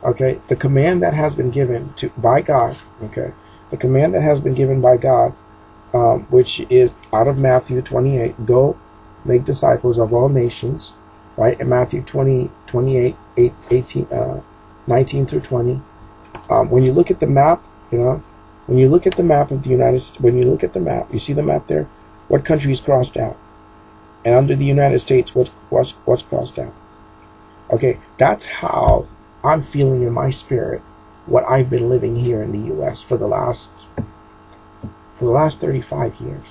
Okay, the command that has been given by God. Okay, the command that has been given by God, which is out of Matthew 28, go make disciples of all nations, right? In Matthew 28, 18, 19 through 20. When you look at the map, you know, when you look at the map of the United States, when you look at the map, you see the map there. What country is crossed out? And under the United States, what's crossed out? Okay, that's how I'm feeling in my spirit. What I've been living here in the U.S. for the last 35 years.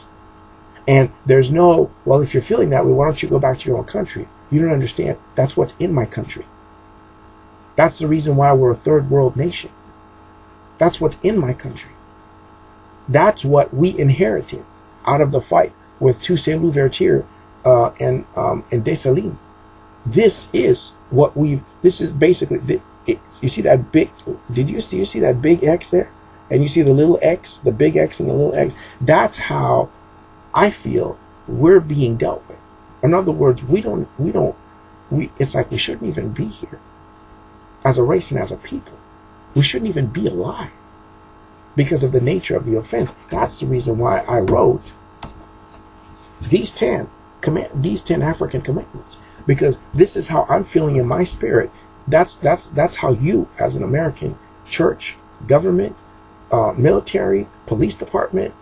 And there's no, well, if you're feeling that way, why don't you go back to your own country? You don't understand. That's what's in my country. That's the reason why we're a third world nation. That's what's in my country. That's what we inherited out of the fight with Toussaint Louverture and Dessalines. This is what this is basically, you see that big, you see that big X there? And you see the little X, the big X and the little X? That's how I feel we're being dealt with. In other words, it's like we shouldn't even be here as a race and as a people. We shouldn't even be alive because of the nature of the offense. That's the reason why I wrote these 10 African commandments, because this is how I'm feeling in my spirit. That's how you, as an American, church, government, military, police department,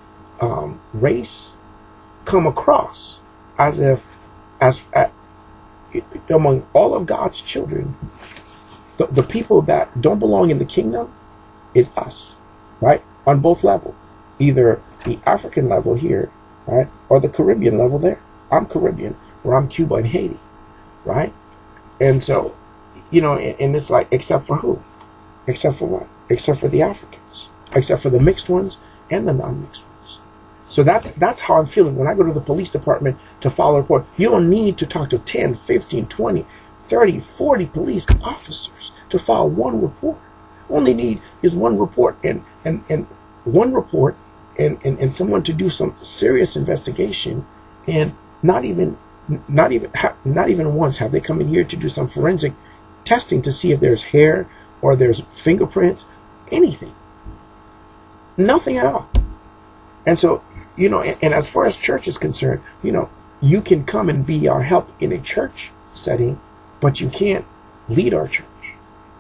race, come across as among all of God's children, the people that don't belong in the kingdom is us, right? On both levels, either the African level here, right, or the Caribbean level there. I'm Caribbean, or I'm Cuba and Haiti, right? And so, you know, and it's like, except for who? Except for what? Except for the Africans, except for the mixed ones and the non-mixed ones. So that's how I'm feeling when I go to the police department to file a report. You don't need to talk to 10, 15, 20, 30, 40 police officers to file one report. All they need is one report and one report and someone to do some serious investigation. And not even once have they come in here to do some forensic testing to see if there's hair or there's fingerprints, anything. Nothing at all. And so, you know, and as far as church is concerned, you know, you can come and be our help in a church setting, but you can't lead our church.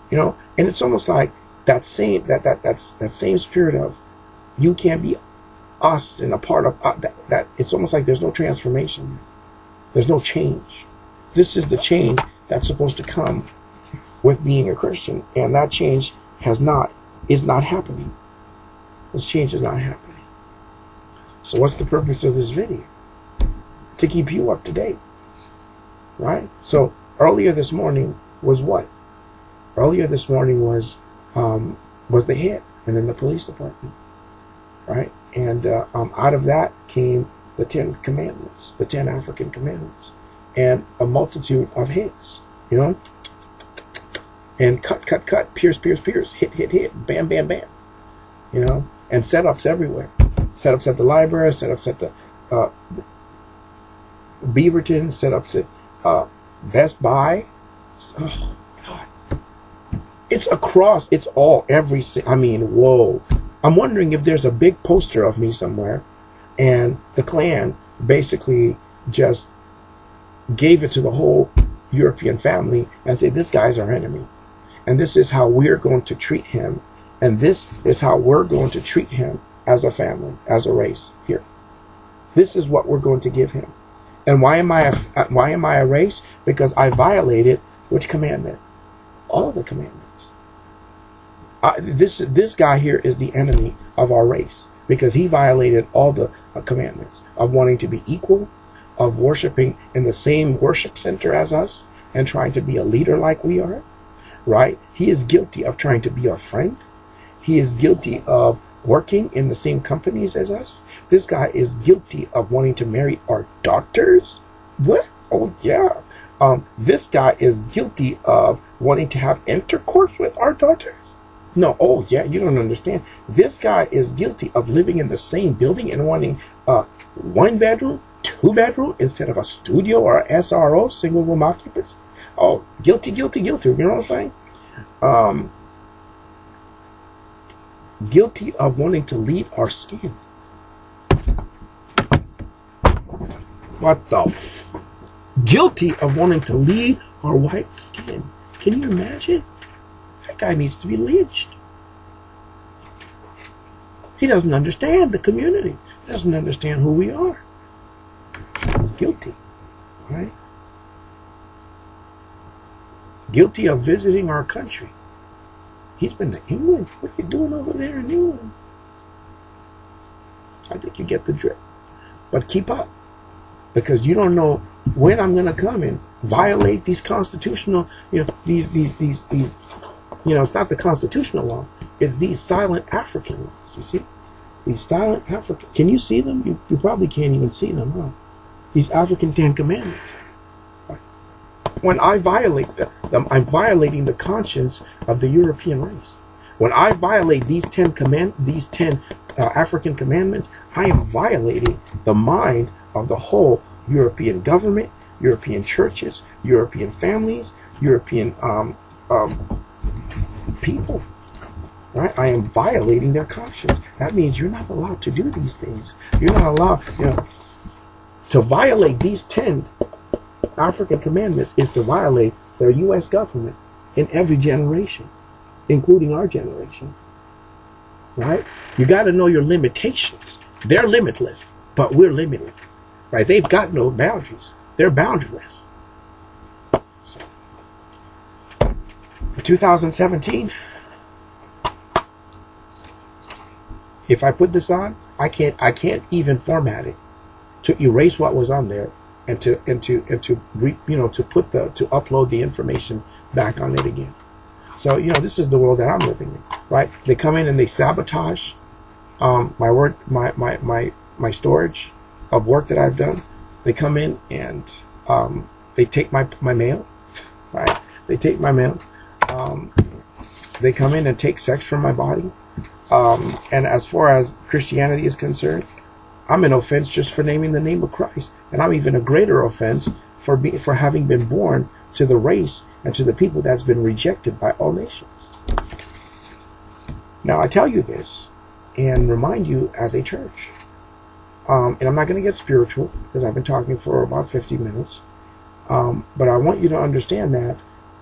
You know, and it's almost like that same spirit of you can't be us and a part of that it's almost like there's no transformation. There's no change. This is the change that's supposed to come with being a Christian, and that change is not happening. This change is not happening. So what's the purpose of this video? To keep you up to date, right? So earlier this morning was what? Earlier this morning was the hit, and then the police department, right? And out of that came the 10 commandments, the 10 African commandments, and a multitude of hits, you know? And cut, pierce, hit, bam, bam, bam, you know? And setups everywhere. Setups at the library, setups at the Beaverton, setups at Best Buy. Oh, God. It's across, it's all, I mean, whoa. I'm wondering if there's a big poster of me somewhere, and the Klan basically just gave it to the whole European family and said, this guy's our enemy. And this is how we're going to treat him. And this is how we're going to treat him as a family, as a race here. This is what we're going to give him. And why am I a race? Because I violated which commandment? All of the commandments. This guy here is the enemy of our race because he violated all the commandments of wanting to be equal, of worshiping in the same worship center as us, and trying to be a leader like we are, right? He is guilty of trying to be our friend. He is guilty of working in the same companies as us. This guy is guilty of wanting to marry our daughters. What? Oh, yeah. This guy is guilty of wanting to have intercourse with our daughters. No, oh, yeah, you don't understand. This guy is guilty of living in the same building and wanting 1 bedroom, 2 bedroom, instead of a studio or a SRO, single room occupancy. Oh, guilty. You know what I'm saying? Guilty of wanting to lead our skin. What the guilty of wanting to lead our white skin. Can you imagine? That guy needs to be lynched. He doesn't understand the community. He doesn't understand who we are. Guilty, right? Guilty of visiting our country. He's been to England. What are you doing over there in England? I think you get the drift. But keep up. Because you don't know when I'm going to come and violate these constitutional, these, it's not the constitutional law. It's these silent African laws, you see? These silent African, can you see them? You probably can't even see them, huh? These African 10 commandments. When I violate them, I'm violating the conscience of the European race. When I violate these 10 African commandments, I am violating the mind of the whole European government, European churches, European families, European people. Right? I am violating their conscience. That means you're not allowed to do these things. You're not allowed, to violate these 10 African commandments is to violate the U.S. government in every generation, including our generation. Right? You got to know your limitations. They're limitless, but we're limited. Right? They've got no boundaries. They're boundaryless. So, for 2017, if I put this on, I can't even format it to erase what was on there and to upload the information back on it again. So this is the world that I'm living in, right? They come in and they sabotage my storage of work that I've done. They come in and they take my mail, right? They take my mail. They come in and take sex from my body. And as far as Christianity is concerned, I'm an offense just for naming the name of Christ. And I'm even a greater offense for having been born to the race and to the people that's been rejected by all nations. Now, I tell you this and remind you as a church. And I'm not going to get spiritual because I've been talking for about 50 minutes. But I want you to understand that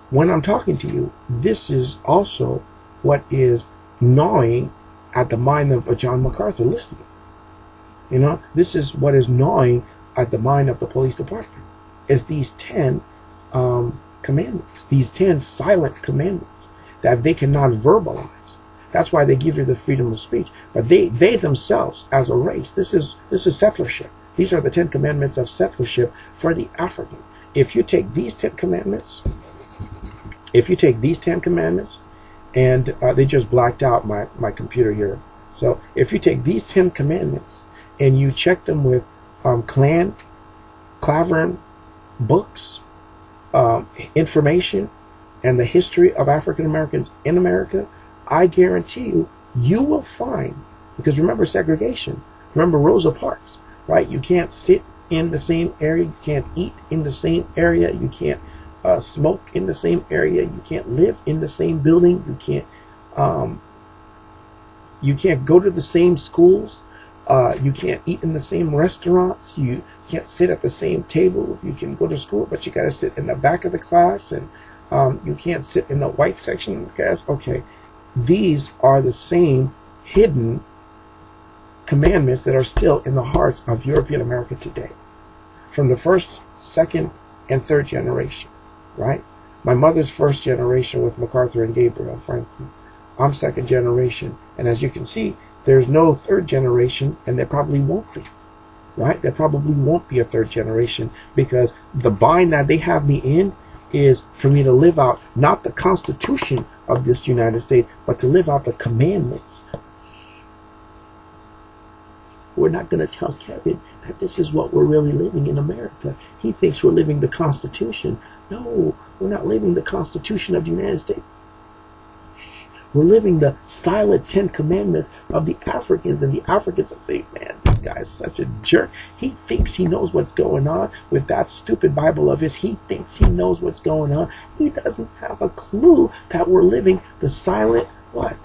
when I'm talking to you, this is also what is gnawing at the mind of John MacArthur listening. You know, this is what is gnawing at the mind of the police department, is these 10 commandments, these 10 silent commandments that they cannot verbalize. That's why they give you the freedom of speech. But they themselves, as a race, this is settlership. These are the 10 commandments of settlership for the African. If you take these 10 commandments, and they just blacked out my computer here. So if you take these 10 commandments and you check them with Duclairon'S books, information, and the history of African Americans in America, I guarantee you, you will find, because remember segregation, remember Rosa Parks, right? You can't sit in the same area, you can't eat in the same area, you can't smoke in the same area, you can't live in the same building, you can't go to the same schools, you can't eat in the same restaurants, you can't sit at the same table. You can go to school, but you got to sit in the back of the class, and you can't sit in the white section of the class. Okay, these are the same hidden commandments that are still in the hearts of European America today, from the first, second, and third generation, right? My mother's first generation with MacArthur and Gabriel Franklin. I'm second generation, and as you can see, there's no third generation, and there probably won't be, right? There probably won't be a third generation, because the bind that they have me in is for me to live out not the Constitution of this United States, but to live out the commandments. We're not going to tell Kevin that this is what we're really living in America. He thinks we're living the Constitution. No, we're not living the Constitution of the United States. We're living the silent 10 commandments of the Africans, and the Africans will say, man, this guy is such a jerk. He thinks he knows what's going on with that stupid Bible of his. He thinks he knows what's going on. He doesn't have a clue that we're living the silent, what?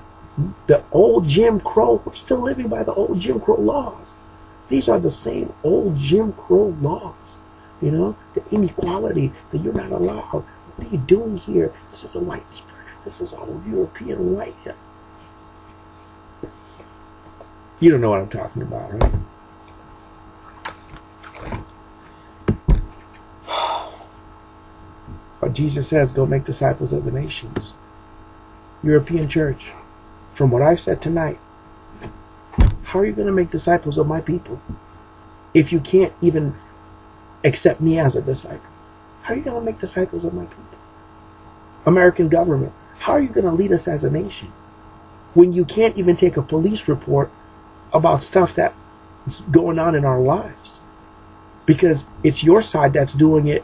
The old Jim Crow. We're still living by the old Jim Crow laws. These are the same old Jim Crow laws. You know, the inequality, that you're not allowed. What are you doing here? This is a white spread. This is all European white. You don't know what I'm talking about, right? But Jesus says, go make disciples of the nations. European church, from what I've said tonight, how are you going to make disciples of my people if you can't even accept me as a disciple? How are you going to make disciples of my people? American government, how are you going to lead us as a nation when you can't even take a police report about stuff that's going on in our lives? Because it's your side that's doing it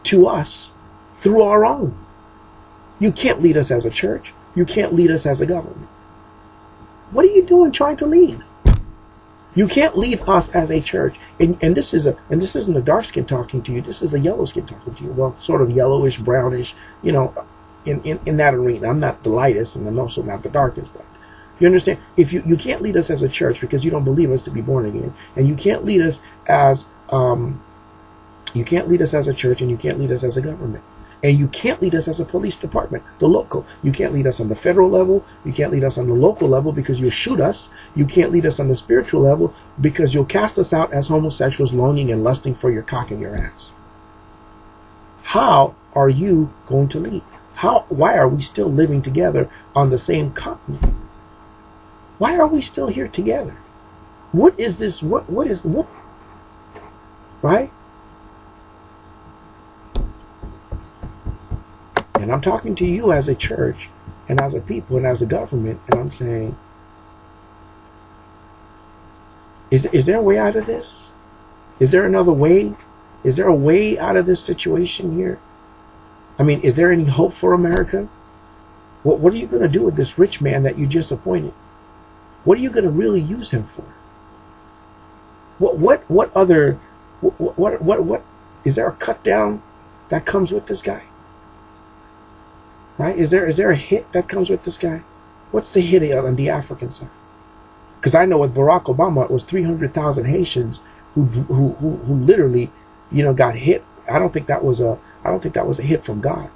to us through our own. You can't lead us as a church. You can't lead us as a government. What are you doing trying to lead? You can't lead us as a church. And this isn't a dark skin talking to you. This is a yellow skin talking to you. Well, sort of yellowish, brownish, you know, in that arena. I'm not the lightest, and I'm also not the darkest, but you understand? If you can't lead us as a church because you don't believe us to be born again, and you can't lead us as a church, and you can't lead us as a government, and you can't lead us as a police department, the local. You can't lead us on the federal level. You can't lead us on the local level because you'll shoot us. You can't lead us on the spiritual level because you'll cast us out as homosexuals longing and lusting for your cock in your ass. How are you going to lead? Why are we still living together on the same continent? Why are we still here together? What is this? What is what? Right? And I'm talking to you as a church and as a people and as a government, and I'm saying, is there a way out of this? Is there another way? Is there a way out of this situation here? I mean, is there any hope for America? What are you going to do with this rich man that you just appointed? What are you going to really use him for? What is there a cut down that comes with this guy? Right? Is there a hit that comes with this guy? What's the hit on the African side? Because I know with Barack Obama, it was 300,000 Haitians who literally, you know, got hit. I don't think that was a hit from God.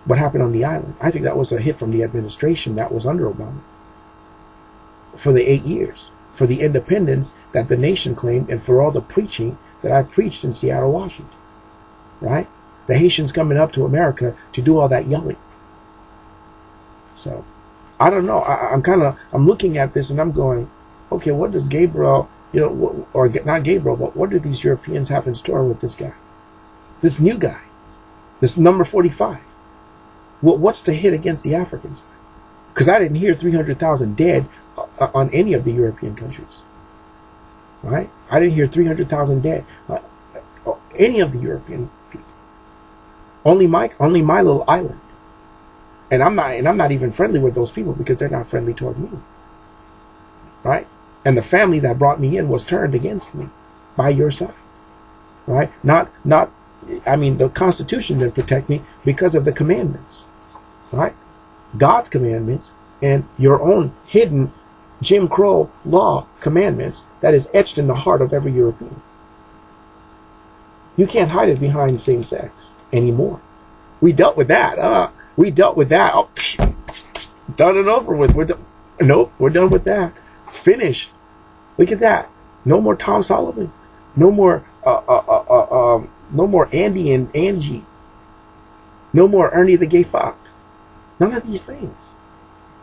What happened on the island? I think that was a hit from the administration that was under Obama for the 8 years. for the independence that the nation claimed and for all the preaching that I preached in Seattle, Washington, right? The Haitians coming up to America to do all that yelling. So, I don't know. I'm looking at this and I'm going, okay, what does Gabriel, or not Gabriel, but what do these Europeans have in store with this guy? This new guy, this number 45. What's the hit against the Africans? Because I didn't hear 300,000 dead on any of the European countries, right? I didn't hear 300,000 dead any of the European people. Only my little island, and I'm not even friendly with those people because they're not friendly toward me, right? And the family that brought me in was turned against me by your side, right? I mean, the Constitution didn't protect me because of the commandments, right? God's commandments and your own hidden Jim Crow law commandments that is etched in the heart of every European. You can't hide it behind same sex anymore. We dealt with that. We dealt with that. Oh, done and over with. Nope, we're done with that. It's finished. Look at that. No more Tom Sullivan. No more no more Andy and Angie. No more Ernie the gay fuck. None of these things.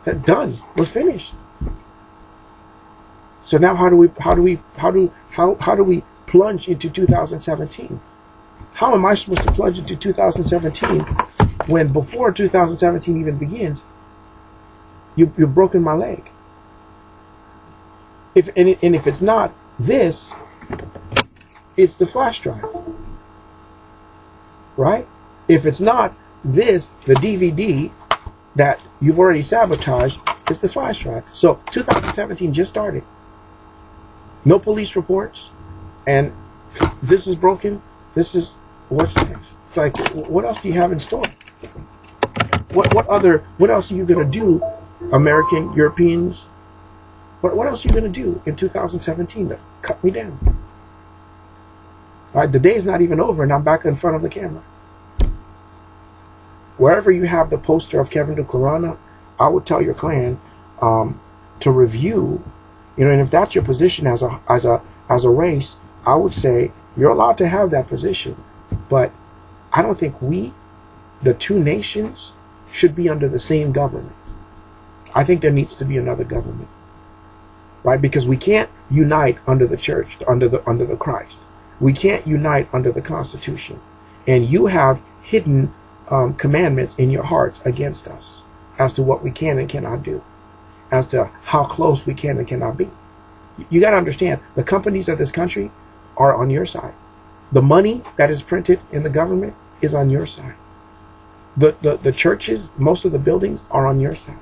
They're done. We're finished. So now how do we plunge into 2017? How am I supposed to plunge into 2017 when before 2017 even begins, you've broken my leg? If it's not this, it's the flash drive, right? If it's not this, the DVD that you've already sabotaged, it's the flash drive. So 2017 just started. No police reports, and this is broken. This is what's next. It's like, what else do you have in store? What else are you gonna do, American, Europeans? What else are you gonna do in 2017 to cut me down? All right, the day's not even over, and I'm back in front of the camera. Wherever you have the poster of Kevin Duclairon'S, I would tell your clan to review. And if that's your position as a race, I would say you're allowed to have that position. But I don't think we, the two nations, should be under the same government. I think there needs to be another government, right? Because we can't unite under the church, under the Christ. We can't unite under the Constitution. And you have hidden commandments in your hearts against us as to what we can and cannot do, as to how close we can and cannot be. You got to understand, the companies of this country are on your side. The money that is printed in the government is on your side. The churches, most of the buildings are on your side.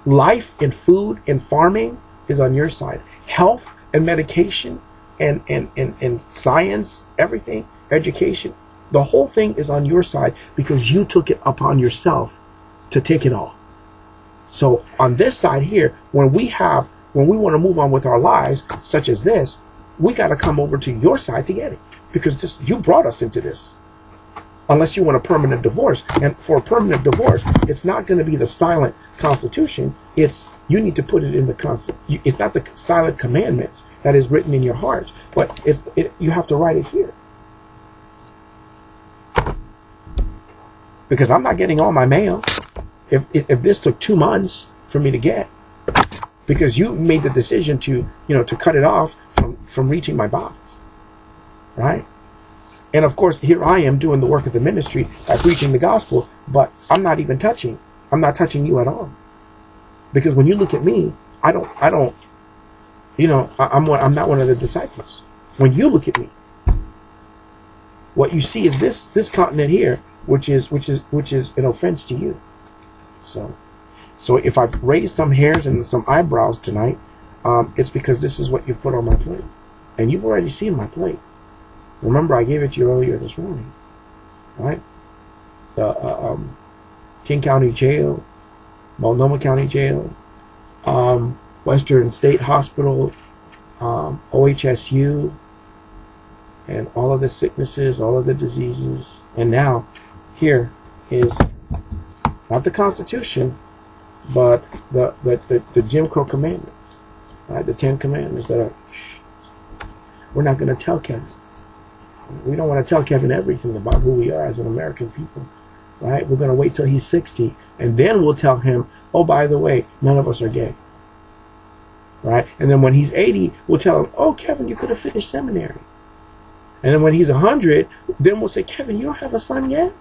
Life and food and farming is on your side. Health and medication and science, everything, education, the whole thing is on your side because you took it upon yourself to take it all. So on this side here, when we want to move on with our lives, such as this, we got to come over to your side to get it, because you brought us into this. Unless you want a permanent divorce, and for a permanent divorce, it's not going to be the silent Constitution. You need to put it in the Constitution. It's not the silent commandments that is written in your heart, but you have to write it here. Because I'm not getting all my mail. If this took 2 months for me to get, because you made the decision to cut it off from reaching my box, right? And of course, here I am doing the work of the ministry by preaching the gospel, but I'm not touching you at all. Because when you look at me, I'm not one of the disciples. When you look at me, what you see is this continent here, which is an offense to you. So if I've raised some hairs and some eyebrows tonight, it's because this is what you've put on my plate. And you've already seen my plate. Remember, I gave it to you earlier this morning, right? The King County Jail, Multnomah County Jail, Western State Hospital, OHSU, and all of the sicknesses, all of the diseases. And now, here is not the Constitution, but the Jim Crow commandments. Right? The 10 Commandments that are, shh, we're not going to tell Kevin. We don't want to tell Kevin everything about who we are as an American people. Right? We're going to wait till he's 60, and then we'll tell him, oh, by the way, none of us are gay. Right? And then when he's 80, we'll tell him, oh, Kevin, you could have finished seminary. And then when he's 100, then we'll say, Kevin, you don't have a son yet?